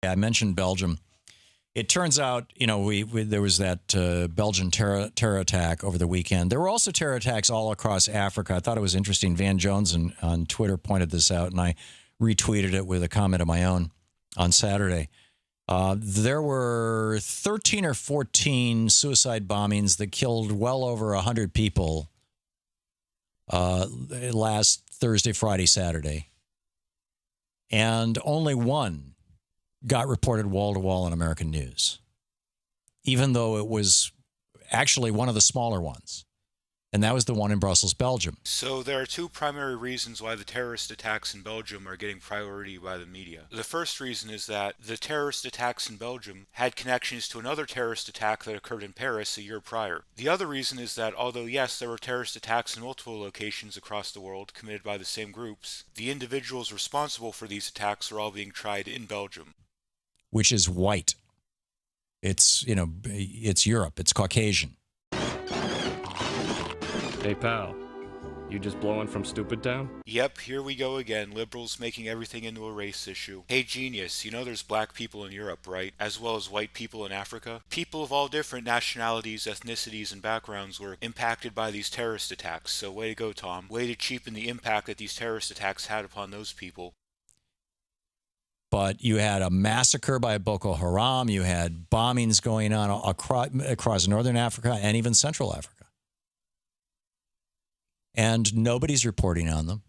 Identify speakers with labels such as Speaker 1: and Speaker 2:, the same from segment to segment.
Speaker 1: I mentioned Belgium. It turns out, there was that Belgian terror attack over the weekend. There were also terror attacks all across Africa. I thought it was interesting. Van Jones on Twitter pointed this out, and I retweeted it with a comment of my own on Saturday. There were 13 or 14 suicide bombings that killed well over 100 people last Thursday, Friday, Saturday. And only one got reported wall-to-wall in American news, even though it was actually one of the smaller ones. And that was the one in Brussels, Belgium.
Speaker 2: So there are two primary reasons why the terrorist attacks in Belgium are getting priority by the media. The first reason is that the terrorist attacks in Belgium had connections to another terrorist attack that occurred in Paris a year prior. The other reason is that although yes, there were terrorist attacks in multiple locations across the world committed by the same groups, the individuals responsible for these attacks are all being tried in Belgium.
Speaker 1: Which is white. It's Europe. It's Caucasian.
Speaker 3: Hey, pal, you just blowing from Stupid Town?
Speaker 2: Yep, here we go again, liberals making everything into a race issue. Hey, genius, there's black people in Europe, right? As well as white people in Africa? People of all different nationalities, ethnicities, and backgrounds were impacted by these terrorist attacks, so way to go, Thom. Way to cheapen the impact that these terrorist attacks had upon those people.
Speaker 1: But you had a massacre by Boko Haram. You had bombings going on across northern Africa and even Central Africa. And nobody's reporting on them.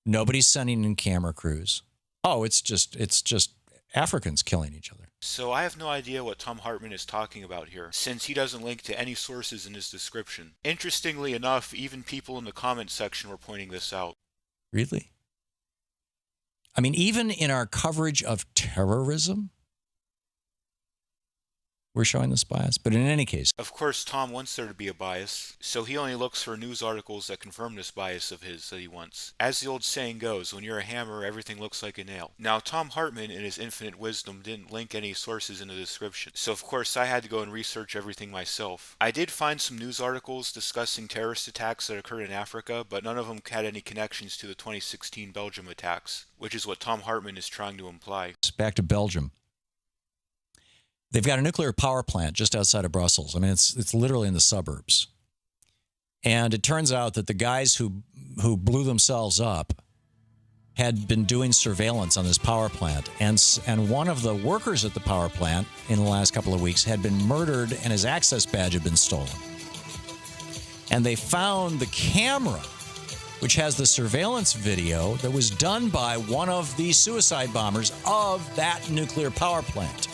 Speaker 1: Nobody's sending in camera crews. Oh, it's just Africans killing each other.
Speaker 2: So I have no idea what Thom Hartmann is talking about here, since he doesn't link to any sources in his description. Interestingly enough, even people in the comment section were pointing this out.
Speaker 1: Really? I mean, even in our coverage of terrorism, we're showing this bias. But in any case,
Speaker 2: of course, Thom wants there to be a bias, so he only looks for news articles that confirm this bias of his that he wants. As the old saying goes, when you're a hammer, everything looks like a nail. Now, Thom Hartmann, in his infinite wisdom, didn't link any sources in the description, so of course I had to go and research everything myself. I did find some news articles discussing terrorist attacks that occurred in Africa, but none of them had any connections to the 2016 Belgium attacks, which is what Thom Hartmann is trying to imply.
Speaker 1: Back to Belgium. They've got a nuclear power plant just outside of Brussels. I mean, it's literally in the suburbs. And it turns out that the guys who blew themselves up had been doing surveillance on this power plant. And one of the workers at the power plant in the last couple of weeks had been murdered and his access badge had been stolen. And they found the camera, which has the surveillance video that was done by one of the suicide bombers of that nuclear power plant.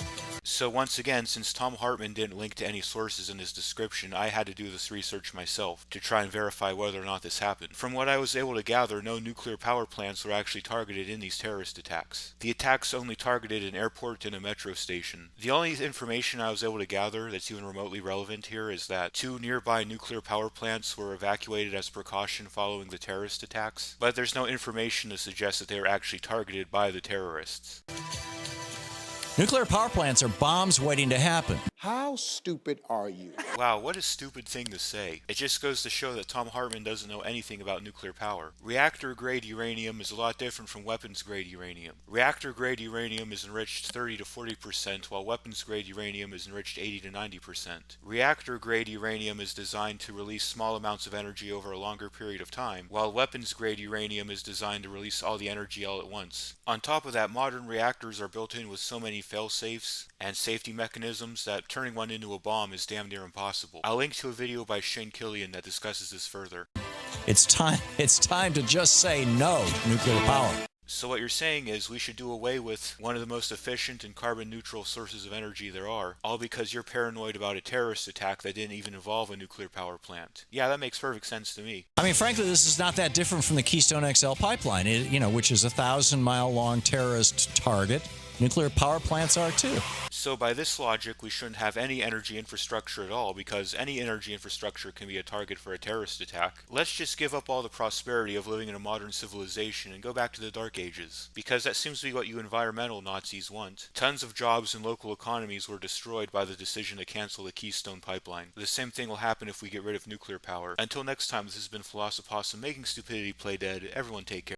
Speaker 2: So once again, since Thom Hartmann didn't link to any sources in his description, I had to do this research myself to try and verify whether or not this happened. From what I was able to gather, no nuclear power plants were actually targeted in these terrorist attacks. The attacks only targeted an airport and a metro station. The only information I was able to gather that's even remotely relevant here is that 2 nearby nuclear power plants were evacuated as precaution following the terrorist attacks, but there's no information to suggest that they were actually targeted by the terrorists.
Speaker 1: Nuclear power plants are bombs waiting to happen.
Speaker 4: How stupid are you?
Speaker 2: Wow, what a stupid thing to say. It just goes to show that Thom Hartmann doesn't know anything about nuclear power. Reactor-grade uranium is a lot different from weapons-grade uranium. Reactor-grade uranium is enriched 30 to 40%, while weapons-grade uranium is enriched 80 to 90%. Reactor-grade uranium is designed to release small amounts of energy over a longer period of time, while weapons-grade uranium is designed to release all the energy all at once. On top of that, modern reactors are built in with so many fail-safes and safety mechanisms that turning one into a bomb is damn near impossible. I'll link to a video by Shane Killian that discusses this further.
Speaker 1: It's time to just say no to nuclear power.
Speaker 2: So what you're saying is we should do away with one of the most efficient and carbon neutral sources of energy there are, all because you're paranoid about a terrorist attack that didn't even involve a nuclear power plant. Yeah, that makes perfect sense to me.
Speaker 1: I mean, frankly, this is not that different from the Keystone XL pipeline, which is a 1,000-mile-long terrorist target. Nuclear power plants are too.
Speaker 2: So by this logic, we shouldn't have any energy infrastructure at all, because any energy infrastructure can be a target for a terrorist attack. Let's just give up all the prosperity of living in a modern civilization and go back to the Dark Ages, because that seems to be what you environmental Nazis want. Tons of jobs and local economies were destroyed by the decision to cancel the Keystone pipeline. The same thing will happen if we get rid of nuclear power. Until next time, this has been Philosophossum making stupidity play dead. Everyone take care.